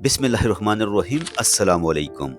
बिस्मिल्लाहिर्रहमानिर्रहीम अस्सलाम वालेकुम।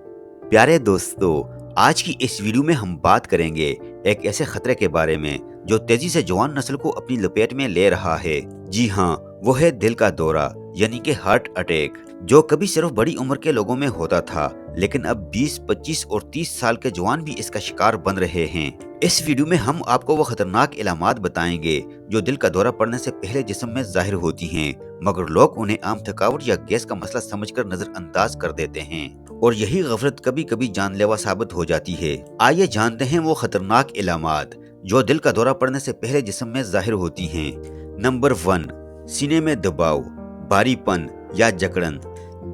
प्यारे दोस्तों, आज की इस वीडियो में हम बात करेंगे एक ऐसे खतरे के बारे में जो तेजी से जवान नस्ल को अपनी लपेट में ले रहा है। जी हाँ, वो है दिल का दौरा यानी कि हार्ट अटैक, जो कभी सिर्फ बड़ी उम्र के लोगों में होता था, लेकिन अब 20, 25 और 30 साल के जवान भी इसका शिकार बन रहे हैं। इस वीडियो में हम आपको वो खतरनाक इलामात बताएंगे जो दिल का दौरा पड़ने से पहले जिस्म में जाहिर होती हैं, मगर लोग उन्हें आम थकावट या गैस का मसला समझकर नजरअंदाज कर देते हैं और यही गफलत कभी कभी जानलेवा साबित हो जाती है। आइए जानते हैं वो खतरनाक इलामात जो दिल का दौरा पड़ने से पहले जिस्म में जाहिर होती हैं। नंबर 1, सीने में दबाव, भारीपन या जकड़न।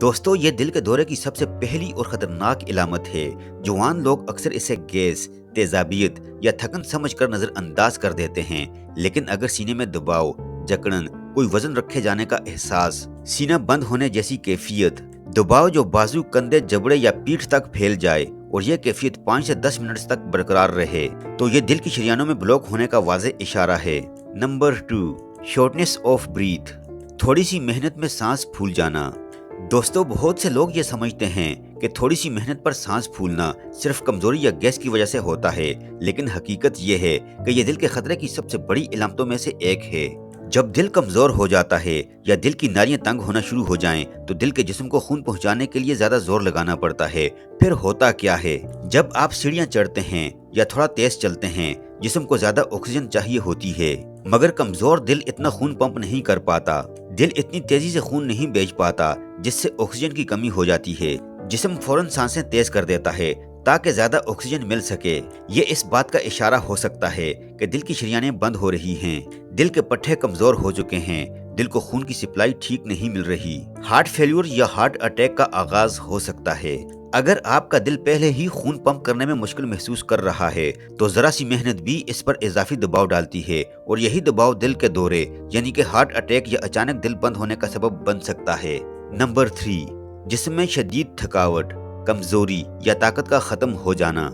दोस्तों, ये दिल के दौरे की सबसे पहली और खतरनाक इलामत है। जवान लोग अक्सर इसे गैस, तेजाबियत या थकन समझकर नजरअंदाज कर देते हैं, लेकिन अगर सीने में दबाव, जकड़न, कोई वजन रखे जाने का एहसास, सीना बंद होने जैसी कैफियत, दबाव जो बाजू, कंधे, जबड़े या पीठ तक फैल जाए और यह कैफियत 5 से 10 मिनट तक बरकरार रहे, तो ये दिल की शरियानों में ब्लॉक होने का वाज़ेह इशारा है। नंबर 2, शॉर्टनेस ऑफ ब्रीथ, थोड़ी सी मेहनत में सांस फूल जाना। दोस्तों, बहुत से लोग ये समझते हैं कि थोड़ी सी मेहनत पर सांस फूलना सिर्फ कमजोरी या गैस की वजह से होता है, लेकिन हकीकत ये है कि ये दिल के खतरे की सबसे बड़ी इलामतों में से एक है। जब दिल कमजोर हो जाता है या दिल की नालियां तंग होना शुरू हो जाएं, तो दिल के जिस्म को खून पहुंचाने के लिए ज्यादा जोर लगाना पड़ता है। फिर होता क्या है, जब आप सीढ़ियां चढ़ते हैं या थोड़ा तेज चलते हैं, जिस्म को ज्यादा ऑक्सीजन चाहिए होती है, मगर कमजोर दिल इतना खून पंप नहीं कर पाता। दिल इतनी तेजी से खून नहीं भेज पाता, जिससे ऑक्सीजन की कमी हो जाती है। जिस्म फौरन सांसें तेज कर देता है ताकि ज्यादा ऑक्सीजन मिल सके। ये इस बात का इशारा हो सकता है कि दिल की शरियानें बंद हो रही हैं, दिल के पट्टे कमजोर हो चुके हैं, दिल को खून की सप्लाई ठीक नहीं मिल रही। हार्ट फेल्यूर या हार्ट अटैक का आगाज हो सकता है। अगर आपका दिल पहले ही खून पंप करने में मुश्किल महसूस कर रहा है, तो जरा सी मेहनत भी इस पर इजाफी दबाव डालती है और यही दबाव दिल के दौरे यानी कि हार्ट अटैक या अचानक दिल बंद होने का सबब बन सकता है। नंबर 3, जिस्म में शदीद थकावट, कमजोरी या ताकत का खत्म हो जाना।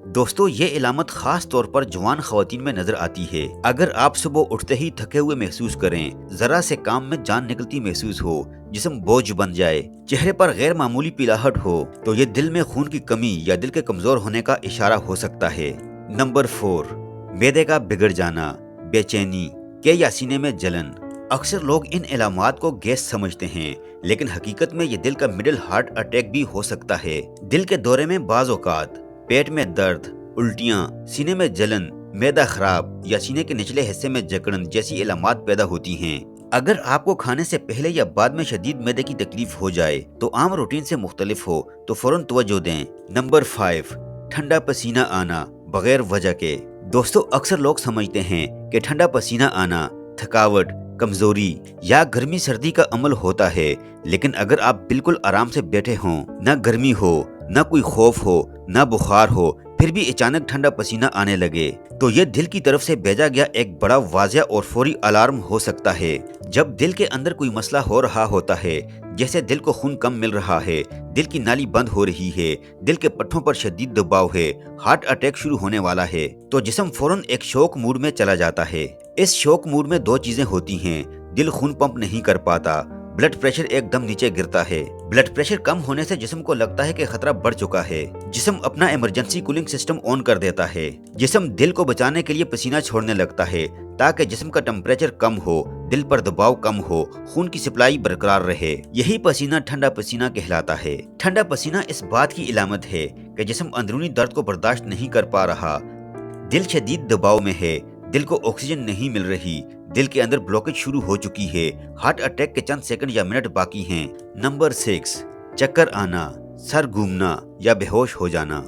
दोस्तों, ये इलामत खास तौर पर जवान खवातीन में नजर आती है। अगर आप सुबह उठते ही थके हुए महसूस करें, जरा से काम में जान निकलती महसूस हो, जिस्म बोझ बन जाए, चेहरे पर गैर मामूली पीलाहट हो, तो ये दिल में खून की कमी या दिल के कमजोर होने का इशारा हो सकता है। नंबर 4, मैदे का बिगड़ जाना, बेचैनी के या सीने में जलन। अक्सर लोग इन इलामात को गैस समझते हैं, लेकिन हकीकत में ये दिल का मिडिल हार्ट अटैक भी हो सकता है। दिल के दौरे में बाज़ औक़ात पेट में दर्द, उल्टियाँ, सीने में जलन, मैदा खराब या सीने के निचले हिस्से में जकड़न जैसी इलामात पैदा होती हैं। अगर आपको खाने से पहले या बाद में शदीद मैदे की तकलीफ हो जाए, तो आम रूटीन से मुख्तलिफ हो, तो फौरन तवज्जो दें। नंबर 5, ठंडा पसीना आना बगैर वजह के। दोस्तों, अक्सर लोग समझते हैं कि ठंडा पसीना आना थकावट, कमजोरी या गर्मी सर्दी का अमल होता है, लेकिन अगर आप बिल्कुल आराम से बैठे हों, न गर्मी हो, न कोई खौफ हो, न बुखार हो, फिर भी अचानक ठंडा पसीना आने लगे, तो ये दिल की तरफ से भेजा गया एक बड़ा वाज़ेह और फौरी अलार्म हो सकता है। जब दिल के अंदर कोई मसला हो रहा होता है, जैसे दिल को खून कम मिल रहा है, दिल की नाली बंद हो रही है, दिल के पट्टों पर शदीद दबाव है, हार्ट अटैक शुरू होने वाला है, तो जिस्म फौरन एक शॉक मूड में चला जाता है। इस शॉक मूड में दो चीजें होती हैं, दिल खून पंप नहीं कर पाता, ब्लड प्रेशर एकदम नीचे गिरता है। ब्लड प्रेशर कम होने से जिस्म को लगता है कि खतरा बढ़ चुका है। जिस्म अपना इमरजेंसी कूलिंग सिस्टम ऑन कर देता है। जिस्म दिल को बचाने के लिए पसीना छोड़ने लगता है ताकि जिस्म का टेम्परेचर कम हो, दिल पर दबाव कम हो, खून की सप्लाई बरकरार रहे। यही पसीना ठंडा पसीना कहलाता है। ठंडा पसीना इस बात की इलामत है कि जिस्म अंदरूनी दर्द को बर्दाश्त नहीं कर पा रहा, दिल शदीद दबाव में है, दिल को ऑक्सीजन नहीं मिल रही, दिल के अंदर ब्लॉकेज शुरू हो चुकी है, हार्ट अटैक के चंद सेकंड या मिनट बाकी हैं। नंबर 6, चक्कर आना, सर घूमना या बेहोश हो जाना।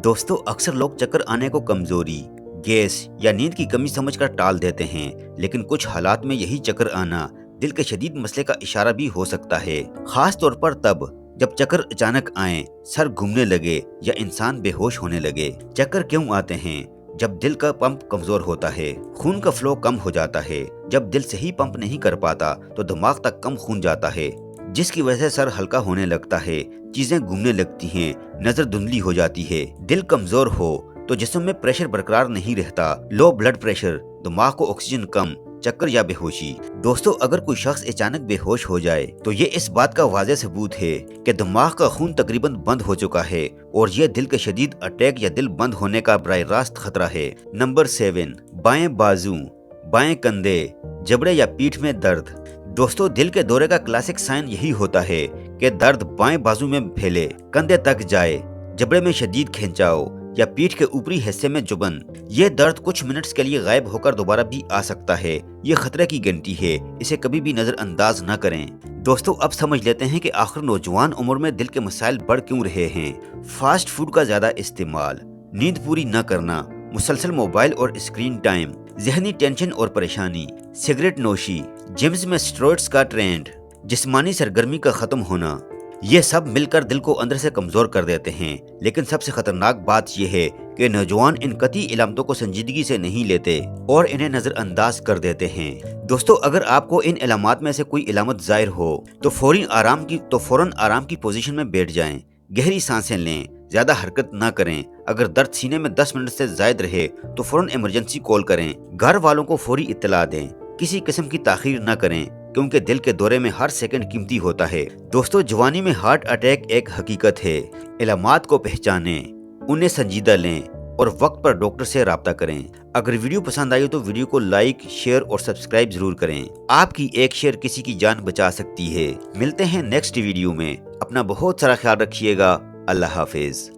दोस्तों, अक्सर लोग चक्कर आने को कमजोरी, गैस या नींद की कमी समझकर टाल देते हैं, लेकिन कुछ हालात में यही चक्कर आना दिल के शदीद मसले का इशारा भी हो सकता है। खास तौर पर तब जब चक्कर अचानक आए, सर घूमने लगे या इंसान बेहोश होने लगे। चक्कर क्यों आते हैं? जब दिल का पंप कमजोर होता है, खून का फ्लो कम हो जाता है। जब दिल सही पंप नहीं कर पाता, तो दिमाग तक कम खून जाता है, जिसकी वजह से सर हल्का होने लगता है, चीजें घूमने लगती हैं, नजर धुंधली हो जाती है। दिल कमजोर हो तो जिस्म में प्रेशर बरकरार नहीं रहता। लो ब्लड प्रेशर, दिमाग को ऑक्सीजन कम, चक्कर या बेहोशी। दोस्तों, अगर कोई शख्स अचानक बेहोश हो जाए तो ये इस बात का वाज़ेह सबूत है कि दिमाग का खून तकरीबन बंद हो चुका है और ये दिल के शदीद अटैक या दिल बंद होने का बराह रास्त खतरा है। नंबर 7, बाएं बाजू, बाएं कंधे, जबड़े या पीठ में दर्द। दोस्तों, दिल के दौरे का क्लासिक साइन यही होता है कि दर्द बाएं बाजू में फैले, कंधे तक जाए, जबड़े में शदीद खिंचाव या पीठ के ऊपरी हिस्से में जुबन। ये दर्द कुछ मिनट्स के लिए गायब होकर दोबारा भी आ सकता है। ये खतरे की घंटी है, इसे कभी भी नजरअंदाज न करें। दोस्तों, अब समझ लेते हैं कि आखिर नौजवान उम्र में दिल के मसाइल बढ़ क्यों रहे हैं। फास्ट फूड का ज्यादा इस्तेमाल, नींद पूरी न करना, मुसलसल मोबाइल और स्क्रीन टाइम, जहनी टेंशन और परेशानी, सिगरेट नोशी, जिम्स में स्टेरॉइड्स का ट्रेंड, जिस्मानी सरगर्मी का खत्म होना, ये सब मिलकर दिल को अंदर से कमजोर कर देते हैं। लेकिन सबसे खतरनाक बात यह है कि नौजवान इन कतई इलामतों को संजीदगी से नहीं लेते और इन्हें नजरअंदाज कर देते हैं। दोस्तों, अगर आपको इन इलामात में से कोई इलामत जाहिर हो तो फौरन आराम की पोजीशन में बैठ जाएं, गहरी सांसें लें, ज्यादा हरकत ना करें। अगर दर्द सीने में 10 मिनट से ज्यादा रहे तो फौरन इमरजेंसी कॉल करें। घर वालों को फौरी इत्तला दें, किसी किस्म की ताखीर न करें क्योंकि दिल के दौरे में हर सेकंड कीमती होता है। दोस्तों, जवानी में हार्ट अटैक एक हकीकत है। इलामात को पहचानें, उन्हें संजीदा लें और वक्त पर डॉक्टर से राब्ता करें। अगर वीडियो पसंद आई तो वीडियो को लाइक, शेयर और सब्सक्राइब जरूर करें। आपकी एक शेयर किसी की जान बचा सकती है। मिलते हैं नेक्स्ट वीडियो में। अपना बहुत सारा ख्याल रखिएगा। अल्लाह हाफिज।